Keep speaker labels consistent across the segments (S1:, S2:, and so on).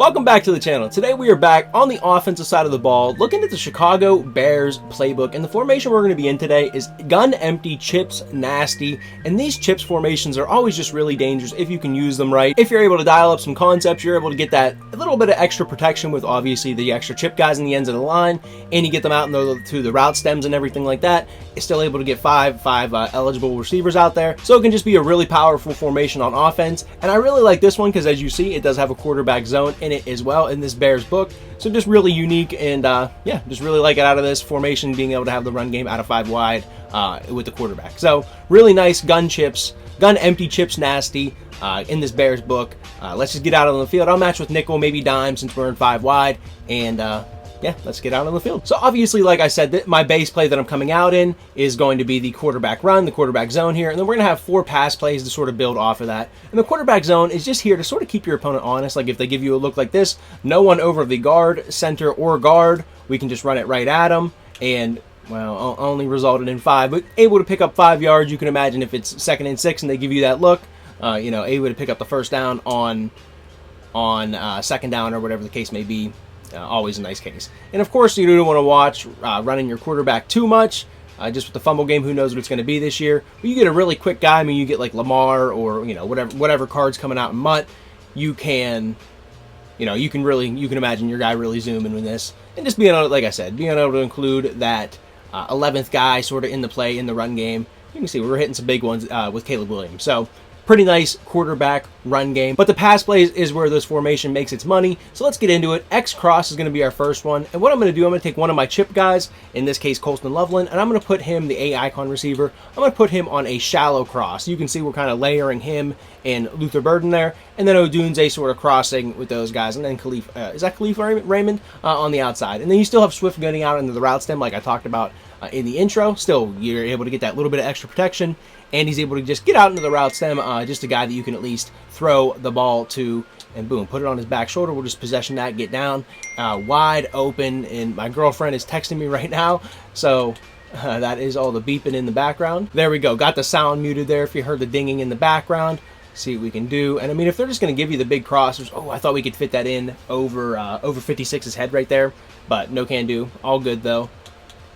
S1: Welcome back to the channel. Today we are back on the offensive side of the ball looking at the Chicago Bears playbook, and the formation we're going to be in today is gun empty, chips nasty, and these chips formations are always just really dangerous if you can use them right. If you're able to dial up some concepts, you're able to get that a little bit of extra protection with obviously the extra chip guys in the ends of the line, and you get them out to the route stems and everything like that. You're still able to get five eligible receivers out there, so it can just be a really powerful formation on offense. And I really like this one because, as you see, it does have a quarterback zone in it as well in this Bears book, so just really unique, and yeah, just really like it out of this formation, being able to have the run game out of 5 wide with the quarterback. So really nice gun empty chips nasty in this Bears book. Let's just get out on the field. I'll match with nickel, maybe dime, since we're in 5 wide, and yeah, let's get out on the field. So obviously, like I said, my base play that I'm coming out in is going to be the quarterback run, the quarterback zone here, and then we're going to have 4 pass plays to sort of build off of that. And the quarterback zone is just here to sort of keep your opponent honest. Like if they give you a look like this, no one over the guard, center, or guard, we can just run it right at them, and well, only resulted in 5, but able to pick up 5 yards. You can imagine if it's 2nd and 6 and they give you that look, you know, able to pick up the first down on second down or whatever the case may be. Always a nice case. And of course, you don't want to watch running your quarterback too much. Just with the fumble game, who knows what it's going to be this year. But you get a really quick guy. I mean, you get like Lamar or, you know, whatever cards coming out in MUT. You can, you know, you can imagine your guy really zooming with this. And just being able, like I said, being able to include that 11th guy sort of in the play in the run game. You can see we're hitting some big ones with Caleb Williams. So pretty nice quarterback run game, but the pass plays is where this formation makes its money. So let's get into it. X cross is going to be our first one, and what I'm going to do, I'm going to take one of my chip guys, in this case Colston Loveland, and I'm going to put him, the A icon receiver, I'm going to put him on a shallow cross. You can see we're kind of layering him and Luther Burden there, and then Odunze sort of crossing with those guys, and then is that Khalif Raymond on the outside, and then you still have Swift getting out into the route stem like I talked about in the intro. Still, you're able to get that little bit of extra protection, and he's able to just get out into the route stem, just a guy that you can at least throw the ball to, and boom, put it on his back shoulder. We'll just possession that, get down, wide open, and my girlfriend is texting me right now, so that is all the beeping in the background. There we go, got the sound muted there if you heard the dinging in the background. See what we can do. And I mean, if they're just going to give you the big crossers, oh, I thought we could fit that in over 56's head right there, but no can do. All good though.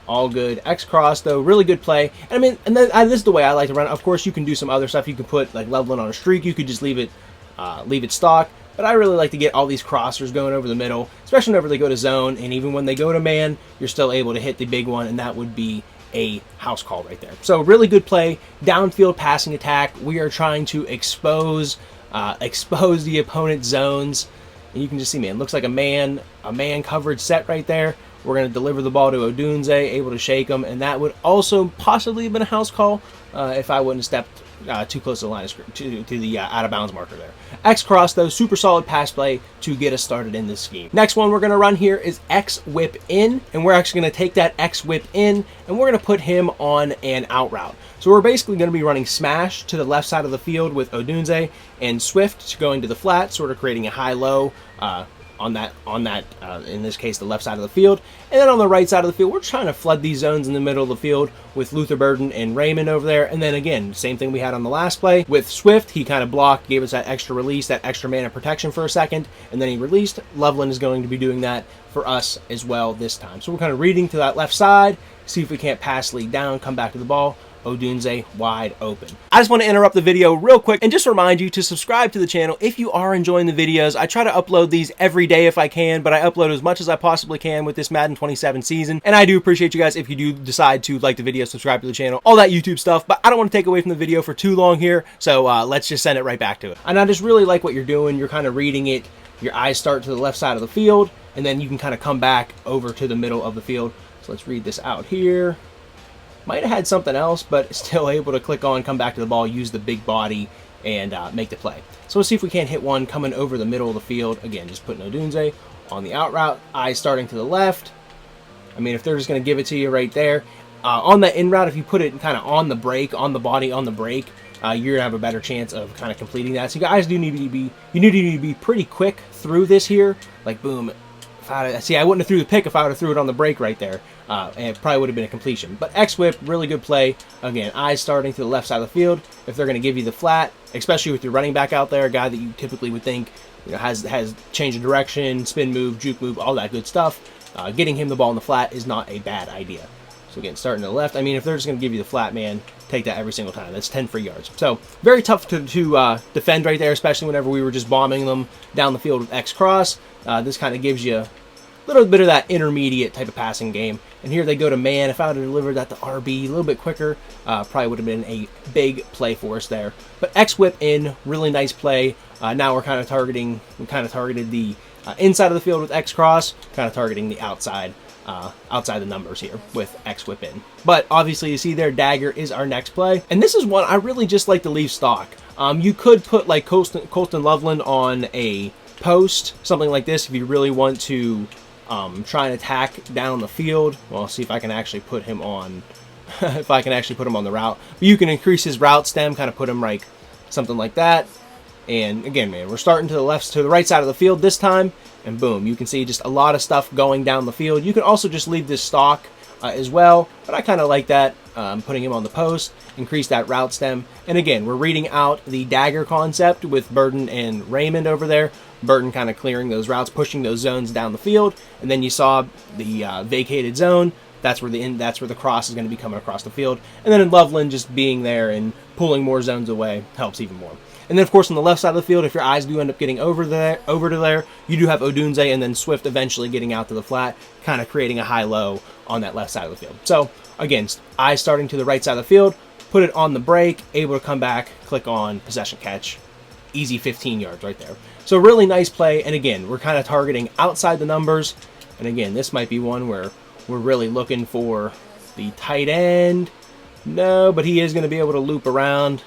S1: All good. X cross though, really good play. And I mean, and then this is the way I like to run. Of course, you can do some other stuff. You can put like Loveland on a streak. You could just leave it stock. But I really like to get all these crossers going over the middle, especially whenever they go to zone. And even when they go to man, you're still able to hit the big one, and that would be a house call right there. So really good play, downfield passing attack. We are trying to expose the opponent's zones, and you can just see, man, looks like a man coverage set right there. We're going to deliver the ball to Odunze, able to shake him, and that would also possibly have been a house call if I wouldn't have stepped too close to the line of script, to the out of bounds marker there. X cross though, super solid pass play to get us started in this scheme. Next one we're going to run here is X whip in, and we're actually going to take that X whip in and we're going to put him on an out route. So we're basically going to be running smash to the left side of the field with Odunze, and Swift going to the flat, sort of creating a high-low on that in this case the left side of the field. And then on the right side of the field, we're trying to flood these zones in the middle of the field with Luther Burden and Raymond over there. And then again, same thing we had on the last play with Swift. He kind of blocked, gave us that extra release, that extra man of protection for a second, and then he released. Loveland is going to be doing that for us as well this time. So we're kind of reading to that left side, see if we can't pass lead down, come back to the ball. Odunze wide open. I just want to interrupt the video real quick and just remind you to subscribe to the channel if you are enjoying the videos. I try to upload these every day if I can, but I upload as much as I possibly can with this Madden 27 season. And I do appreciate you guys if you do decide to like the video, subscribe to the channel, all that YouTube stuff. But I don't want to take away from the video for too long here, so let's just send it right back to it. And I just really like what you're doing. You're kind of reading it. Your eyes start to the left side of the field, and then you can kind of come back over to the middle of the field. So let's read this out here. Might have had something else, but still able to click on, come back to the ball, use the big body, and make the play. So let's see if we can't hit one coming over the middle of the field. Again, just putting Odunze on the out route, eyes starting to the left. I mean, if they're just going to give it to you right there. On the in route, if you put it kind of on the break, on the body, on the break, you're going to have a better chance of kind of completing that. So you guys do need to be pretty quick through this here. Like, boom. See, I wouldn't have threw the pick if I would have threw it on the break right there. And it probably would have been a completion. But X-Whip, really good play. Again, eyes starting to the left side of the field. If they're going to give you the flat, especially with your running back out there, a guy that you typically would think has change of direction, spin move, juke move, all that good stuff. Getting him the ball in the flat is not a bad idea. So again, starting to the left. I mean, if they're just going to give you the flat, man, take that every single time. That's 10 free yards. So very tough to defend right there, especially whenever we were just bombing them down the field with X cross. This kind of gives you a little bit of that intermediate type of passing game. And here they go to man. If I would have delivered that to RB a little bit quicker, probably would have been a big play for us there. But X whip in, really nice play. Now we kind of targeted the inside of the field with X cross, kind of targeting the outside the numbers here with X whip in. But obviously you see there, Dagger is our next play. And this is one I really just like to leave stock. You could put like Colston Loveland on a post, something like this, if you really want to try and attack down the field. Well, I'll see if I can actually put him on if I can actually put him on the route. But you can increase his route stem, kind of put him like something like that. And again, man, we're starting to the right side of the field this time, and boom, you can see just a lot of stuff going down the field. You can also just leave this stock as well, but I kind of like that, putting him on the post, increase that route stem. And again, we're reading out the Dagger concept with Burden and Raymond over there. Burton kind of clearing those routes, pushing those zones down the field, and then you saw the vacated zone. That's where the cross is going to be coming across the field. And then in Loveland just being there and pulling more zones away helps even more. And then, of course, on the left side of the field, if your eyes do end up getting over to there, you do have Odunze and then Swift eventually getting out to the flat, kind of creating a high-low on that left side of the field. So, again, eyes starting to the right side of the field, put it on the break, able to come back, click on possession catch. Easy 15 yards right there. So, really nice play. And again, we're kind of targeting outside the numbers. And again, this might be one where we're really looking for the tight end. No, but he is going to be able to loop around.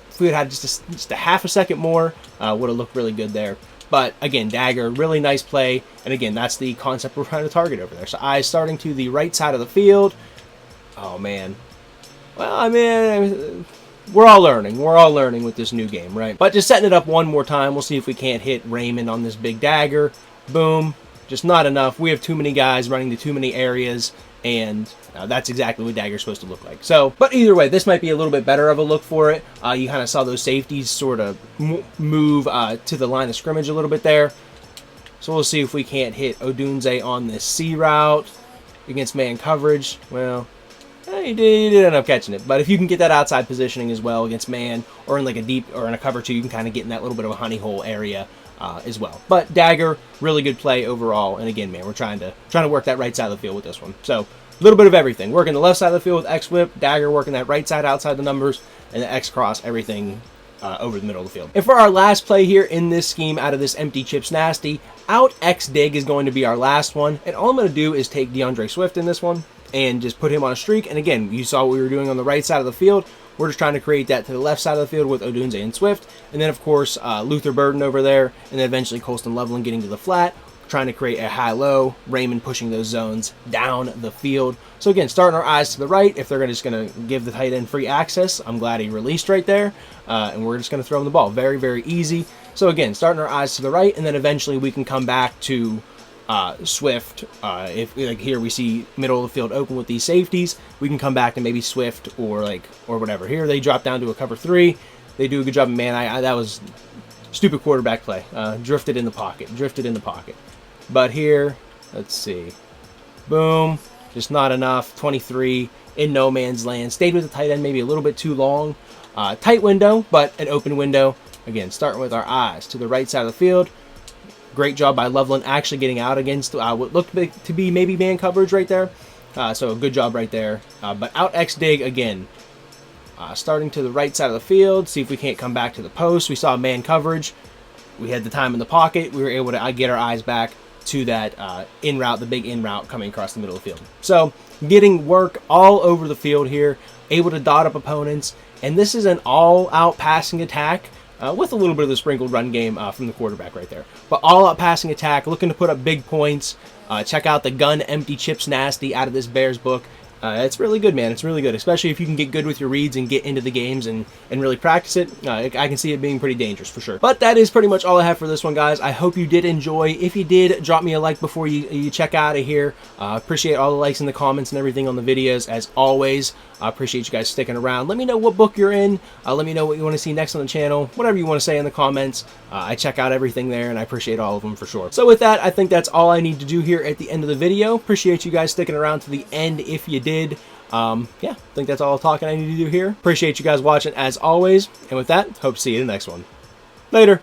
S1: If we had had just a half a second more, would have looked really good there. But again, Dagger, really nice play. And again, that's the concept we're trying to target over there. So eyes starting to the right side of the field. Oh, man. Well, I mean, we're all learning. We're all learning with this new game, right? But just setting it up one more time. We'll see if we can't hit Raymond on this big Dagger. Boom. Just not enough. We have too many guys running to too many areas. And that's exactly what Dagger's supposed to look like. So, but either way, this might be a little bit better of a look for it. You kind of saw those safeties sort of move to the line of scrimmage a little bit there. So we'll see if we can't hit Odunze on this C route against man coverage. Well, he did end up catching it. But if you can get that outside positioning as well against man, or in like a deep, or in a cover two, you can kind of get in that little bit of a honey hole area as well. But Dagger, really good play overall. And again, man, we're trying to work that right side of the field with this one. So a little bit of everything. Working the left side of the field with X whip, Dagger working that right side outside the numbers, and the X cross, everything over the middle of the field. And for our last play here in this scheme out of this empty chips nasty, out X dig is going to be our last one. And all I'm going to do is take DeAndre Swift in this one and just put him on a streak. And again, you saw what we were doing on the right side of the field. We're just trying to create that to the left side of the field with Odunze and Swift. And then, of course, Luther Burden over there. And then eventually Colston Loveland getting to the flat, trying to create a high-low. Raymond pushing those zones down the field. So, again, starting our eyes to the right. If they're just going to give the tight end free access, I'm glad he released right there. And we're just going to throw him the ball. Very, very easy. So, again, starting our eyes to the right. And then eventually we can come back to Swift. If like here we see middle of the field open with these safeties, we can come back to maybe Swift or whatever. Here they drop down to a cover three. They do a good job. Man, that was stupid quarterback play. Drifted in the pocket. But here, let's see. Boom. Just not enough. 23 in no man's land. Stayed with the tight end maybe a little bit too long. Tight window, but an open window. Again, starting with our eyes to the right side of the field. Great job by Loveland actually getting out against what looked to be maybe man coverage right there. So a good job right there. But out X dig again. Starting to the right side of the field. See if we can't come back to the post. We saw man coverage. We had the time in the pocket. We were able to get our eyes back to that in route, the big in route coming across the middle of the field. So getting work all over the field here. Able to dot up opponents. And this is an all-out passing attack. With a little bit of the sprinkled run game from the quarterback right there. But all-out passing attack, looking to put up big points. Check out the Gun Empty Chips Nasty out of this Bears book. It's really good, man. It's really good, especially if you can get good with your reads and get into the games and really practice it. I can see it being pretty dangerous for sure. But that is pretty much all I have for this one, guys. I hope you did enjoy. If you did, drop me a like before you check out of here. Appreciate all the likes and the comments and everything on the videos, as always. I appreciate you guys sticking around. Let me know what book you're in. Let me know what you want to see next on the channel. Whatever you want to say in the comments. I check out everything there, and I appreciate all of them for sure. So with that, I think that's all I need to do here at the end of the video. Appreciate you guys sticking around to the end if you did. Yeah, I think that's all the talking I need to do here. Appreciate you guys watching as always. And with that, hope to see you in the next one. Later.